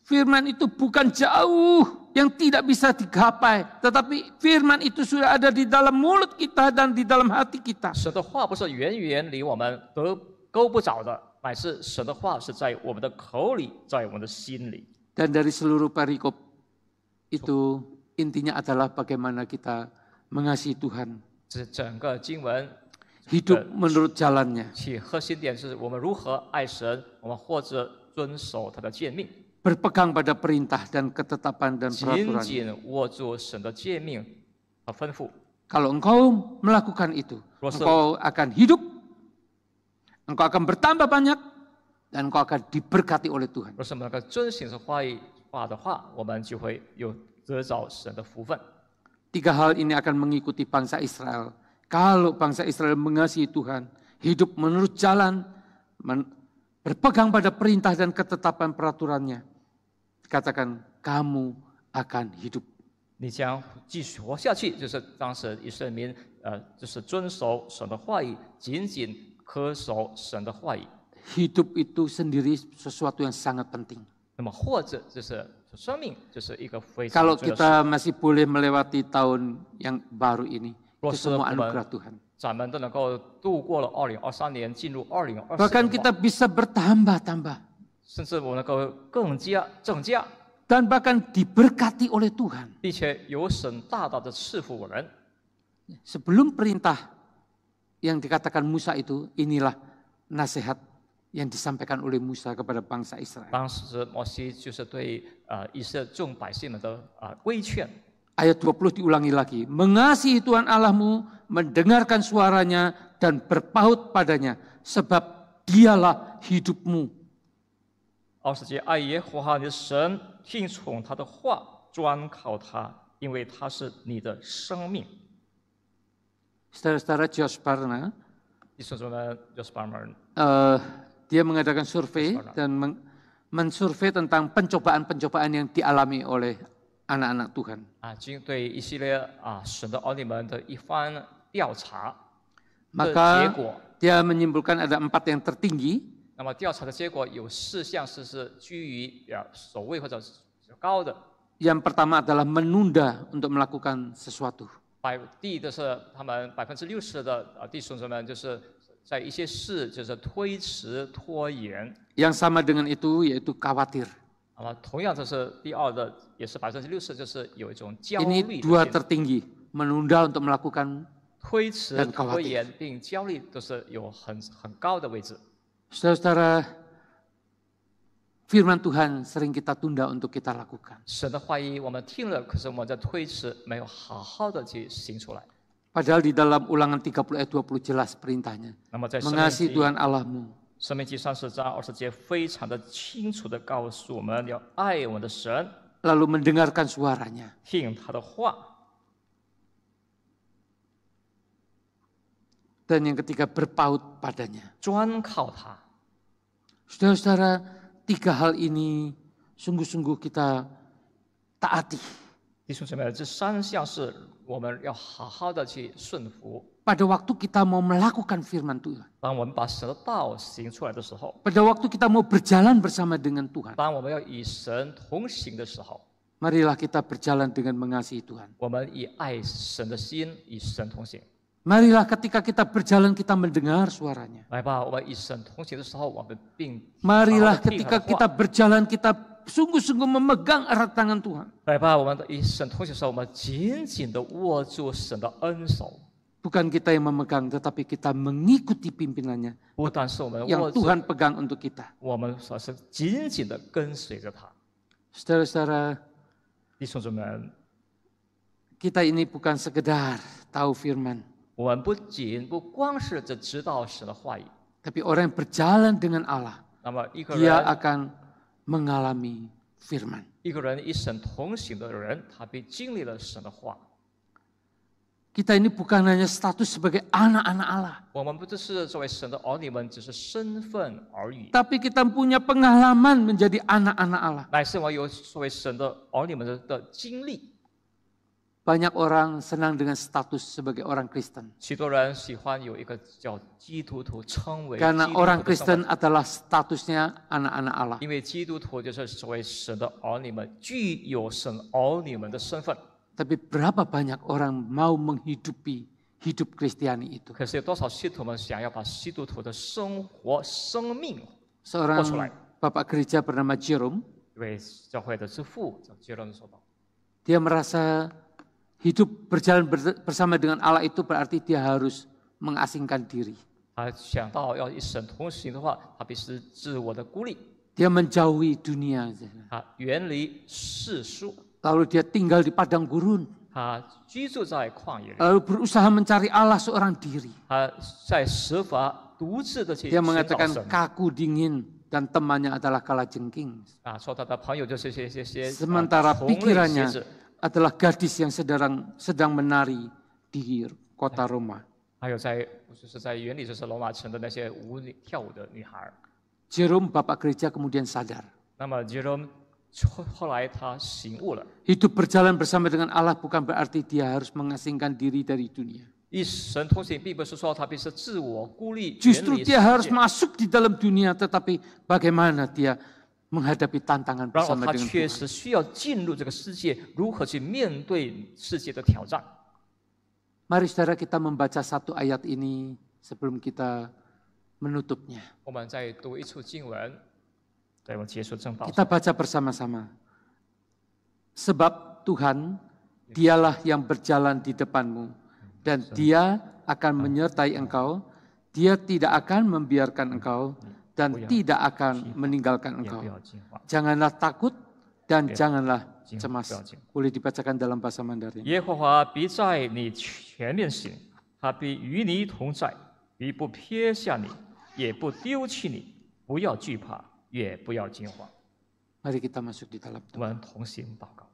Firman itu bukan jauh yang tidak bisa digapai, tetapi firman itu sudah ada di dalam mulut kita dan di dalam hati kita. 神的话不是远远离我们得勾不着的，乃是神的话是在我们的口里，在我们的心里。 Dan dari seluruh perikop itu intinya adalah bagaimana kita mengasihi Tuhan, 这整个经文 hidup menurut jalannya, 其核心点是我们如何爱神，我们或者遵守他的诫命， berpegang pada perintah dan ketetapan dan 紧 peraturan. 紧握住神的诫命和吩咐。 Kalau engkau melakukan itu, engkau akan hidup, engkau akan bertambah banyak, dan engkau akan diberkati oleh Tuhan. 若是我们能够遵行这话的话，我们就会有得着神的福分。 Tiga hal ini akan mengikuti bangsa Israel. Kalau bangsa Israel mengasihi Tuhan, hidup menurut jalan, berpegang pada perintah dan ketetapan peraturannya, katakan kamu akan hidup. 你将继续活下去，就是当时以色列民就是遵守神的话语，紧紧恪守神的话语。 Hidup itu sendiri sesuatu yang sangat penting. 那么或者就是生命，就是一个非常 Kalau 重要的事。 kita masih boleh melewati tahun yang baru ini, itu 若是我 semua 们 anugerah Tuhan. 咱们都能够度过了2023年，进入2024 Bahkan 年 kita bisa bertambah-tambah 甚至我们能够更加增加， dan bahkan diberkati oleh Tuhan. 并且有神大大的赐福我们。 Sebelum perintah yang dikatakan Musa itu, inilah nasihat yang disampaikan oleh Musa kepada bangsa Israel. 当时摩西就是对以色列众百姓们的规劝。 Ayat 20 diulangi lagi. Mengasihi Tuhan Allahmu, mendengarkan suaranya dan berpaut padanya, sebab dialah hidupmu. 20节，爱耶和华你的神，听从他的话，专靠他，因为他是你的生命。 Saudara-saudara, Josh Barna, 弟兄姊妹们，Josh Barmer dia mengadakan survei dan mensurvei tentang pencobaan-pencobaan yang dialami oleh anak-anak Tuhan. 经对一系列神的儿女们的一番调查的 Maka 结果， dia menyimpulkan ada 4 yang tertinggi. 那么调查的结果有4项是居于首位或者是比较高的。 Yang pertama adalah menunda untuk melakukan sesuatu. 第一的是他们60%的弟兄姊妹们就是在一些事就是推迟拖延。 Yang sama dengan itu yaitu khawatir. 那么同样这是第二的，也是60%，就是有一种焦 Ini 虑的 dua 心。 tertinggi, menunda untuk melakukan 推迟 dan 拖 khawatir. 延并焦虑都是有很高的位置。 Saudara-saudara, firman Tuhan sering kita tunda untuk kita lakukan. 神的话语我们听了，可是我们在推迟，没有好好的去行出来。 Padahal di dalam Ulangan 30 ayat 20 jelas perintahnya. 那么在 Mengasihi Tuhan Allahmu. 申命记30章20节非常的清楚的告诉我们要爱我们的神， Lalu mendengarkan suaranya. 听他的话。 Dan yang ketiga berpaut padanya. 专靠他。 Saudara-saudara, 3 hal ini sungguh-sungguh kita taati. 弟兄姊妹，这3项是我们要好好的去顺服。 Pada waktu kita mau melakukan firman Tuhan. 当我们把神的道行出来的时候， Pada waktu kita mau berjalan bersama dengan Tuhan. 当我们要与神同行的时候， Marilah kita berjalan dengan mengasihi Tuhan. 我们以爱神的心与神同行。 Marilah ketika kita berjalan kita mendengar suaranya. 来吧，我们与神同行的时候，我们并 Marilah 好好地听 ketika 他的 kita 话。 berjalan kita sungguh-sungguh memegang erat tangan Tuhan. 来吧，我们与神同行的时候，我们紧紧的握住神的恩手。 Bukan kita yang memegang, tetapi kita mengikuti pimpinannya 不但是我们握 yang 住， Tuhan pegang untuk kita. 我们所是紧紧的跟随着他。 Saudara-saudara, 弟兄姊妹们， kita ini bukan sekedar tahu firman, 我们不光是只知道神的话语， tapi orang yang berjalan dengan Allah, 那么一个 dia 人 akan mengalami firman. 一个人与神同行的人，他必经历了神的话。 Kita ini bukan hanya status sebagai anak-anak Allah, 我们不只是作为神的儿女们，只是身份而已， tapi kita punya pengalaman menjadi anak-anak Allah. 乃是我有作为神的儿女们的经历。banyak orang senang dengan status sebagai orang Kristen. 许多人喜欢有一个叫基督徒，称为 Karena 基督 orang 徒的身份 Kristen adalah statusnya anak-anak Allah. 因为基督徒就是所谓神的儿女们，具有神儿女们的身份。 Tapi berapa banyak orang mau menghidupi hidup Kristiani itu? 可是有多少信徒们想要把基督徒的生活、生命 Seorang What's bapak gereja bernama Jerome, 一位教会的之父叫杰伦说道， dia merasa hidup berjalan bersama dengan Allah itu berarti dia harus mengasingkan diri. 他想到要与神同行的话，他必须自我的孤立， Dia menjauhi dunia. 他远离世俗， Lalu dia tinggal di padang gurun. 他居住在旷野里， Lalu berusaha mencari Allah seorang diri. 他在设法独自的去 Dia 寻找 mengatakan 神。 kaku dingin dan temannya adalah kalajengking. 说他的朋友就是些 Sementara 虫类蝎 pikirannya 子， adalah gadis yang sedang menari di kota Roma. 还有就是在园里就是罗马城的那些跳舞的女孩。 Jerome bapak gereja kemudian sadar. 那么 Jerome 后来他醒悟了， Hidup berjalan bersama dengan Allah bukan berarti dia harus mengasingkan diri dari dunia. 与神同行，并不是说他必须自我孤立，远 Justru 离世 dia harus 界， masuk di dalam dunia, tetapi bagaimana dia menghadapi tantangan 然后 bersama 他 dengan 确 Tuhan. 实需要进入这个世界，如何去面对世界的挑战。 Mari saudara kita membaca satu ayat ini sebelum kita menutupnya. 我们再读一处经文，对我结束正道。 Kita baca bersama-sama. Sebab Tuhan, dialah yang berjalan di depanmu, dan dia akan menyertai engkau, dia tidak akan membiarkan engkau, dan tidak akan meninggalkan 也 engkau. 不要惊慌， Janganlah takut dan janganlah 惊 cemas. 不要惊。 Boleh dibacakan dalam bahasa Mandarin. 耶和华必在你前面行，他必与你同在，必不撇下你，也不丢弃你。不要惧怕，也不要惊慌。 Mari kita masuk di dalam 我们同行祷告。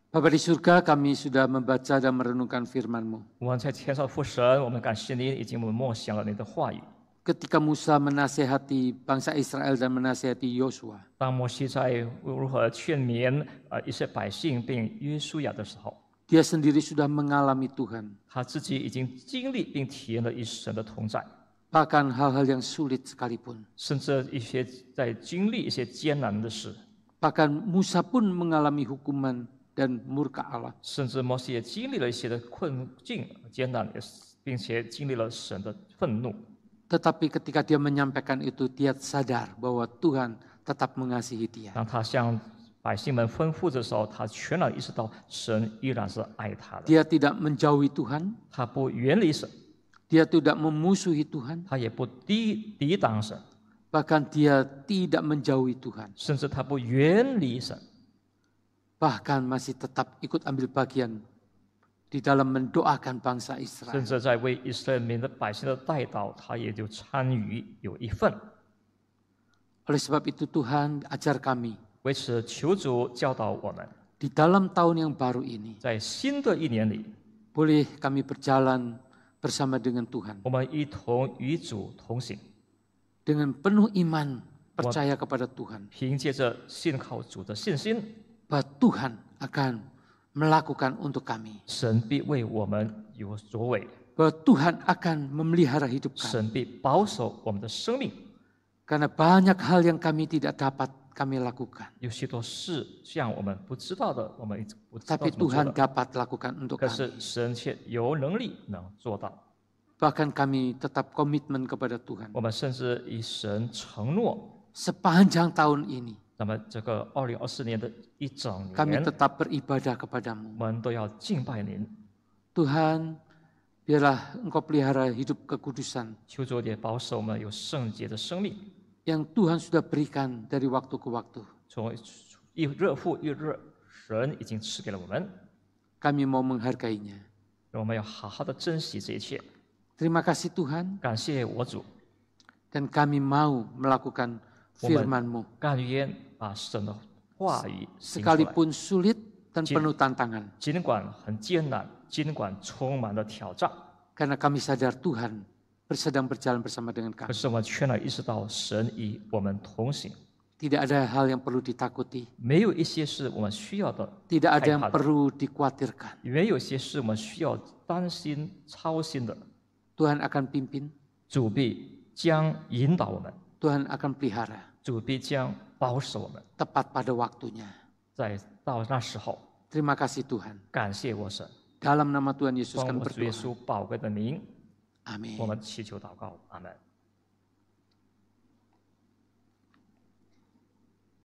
Bapa di surga, kami sudah membaca dan merenungkan firman-Mu. 我们在天上父神，我们感谢您，已经我们默想了你的话语。 Ketika Musa menasehati bangsa Israel dan menasehati Yosua, 当摩西在如何劝勉一些百姓并约书亚的时候， dia sendiri sudah mengalami Tuhan. 他自己已经经历并体验了与神的同在， Bahkan hal-hal yang sulit sekalipun. 甚至一些在经历一些艰难的事， Bahkan Musa pun mengalami hukuman dan murka Allah. 甚至摩西也经历了一些的困境、艰难，并且经历了神的愤怒。 Tetapi ketika dia menyampaikan itu, dia sadar bahwa Tuhan tetap mengasihi dia. 当他向百姓们吩咐的时候，他全然意识到神依然是爱他的， Dia tidak menjauhi Tuhan, 他不远离神， dia tidak memusuhi Tuhan, 他也不抵挡神， bahkan dia tidak menjauhi Tuhan. 甚至他不远离神， Bahkan masih tetap ikut ambil bagian di dalam mendoakan bangsa 甚 Israel. 至在为以色列民的百姓的代祷，他也就参与有一份。 Oleh sebab itu Tuhan ajar kami 为此，求主教导我们， di dalam tahun yang baru ini, 在新的一年里， boleh kami berjalan bersama dengan Tuhan. 我们一同与主同行， Dengan penuh iman, percaya kepada Tuhan. 凭借着信靠主的信心， Bahwa Tuhan akan melakukan untuk kami. 神必为我们有所为， Bahwa Tuhan akan memelihara hidup kami. 神必保守我们的生命。 Karena banyak hal yang kami tidak dapat kami lakukan. 有许多事像我们不知道的，我们不知道 Tapi 怎么做 Tuhan 的， dapat lakukan untuk 可 kami. 是神却有能力能做到。 Bahkan kami tetap komitmen kepada Tuhan. 我们甚至以神承诺， Sepanjang tahun ini, 那么这个2024年的一整 kami 年， tetap beribadah kepadamu. 我们都要敬拜您。 Tuhan, biarlah Engkau pelihara hidup kekudusan 求主也保守我们有圣洁的生命， yang Tuhan sudah berikan dari waktu ke waktu. 从一日复一日，神已经赐给了我们， Kami mau menghargainya. 我们要好好的珍惜这一切。 Terima kasih Tuhan, 感谢我主， dan kami mau melakukan firman-Mu. 甘愿把神的话语行出来， Sekalipun sulit dan penuh tantangan. 尽管很艰难，尽管充满了挑战， Karena kami sadar Tuhan sedang berjalan bersama dengan 可 kami. 是我们却能意识到神与我们同行。Tidak ada hal yang perlu ditakuti. 没有一些是我们需要的 Tidak ada 害 yang 怕的， perlu dikhawatirkan. 没有一些是我们需要担心、操心的。 Tuhan akan pimpin, 主必将引导我们， Tuhan akan pelihara 主必将保守我们， tepat pada waktunya. 在到那时候， Terima kasih Tuhan. 感谢我神， Dalam nama Tuhan Yesus 奉 kami 我主耶 berdoa. 稣宝贵的名， Amin. 我们祈求祷告，阿门。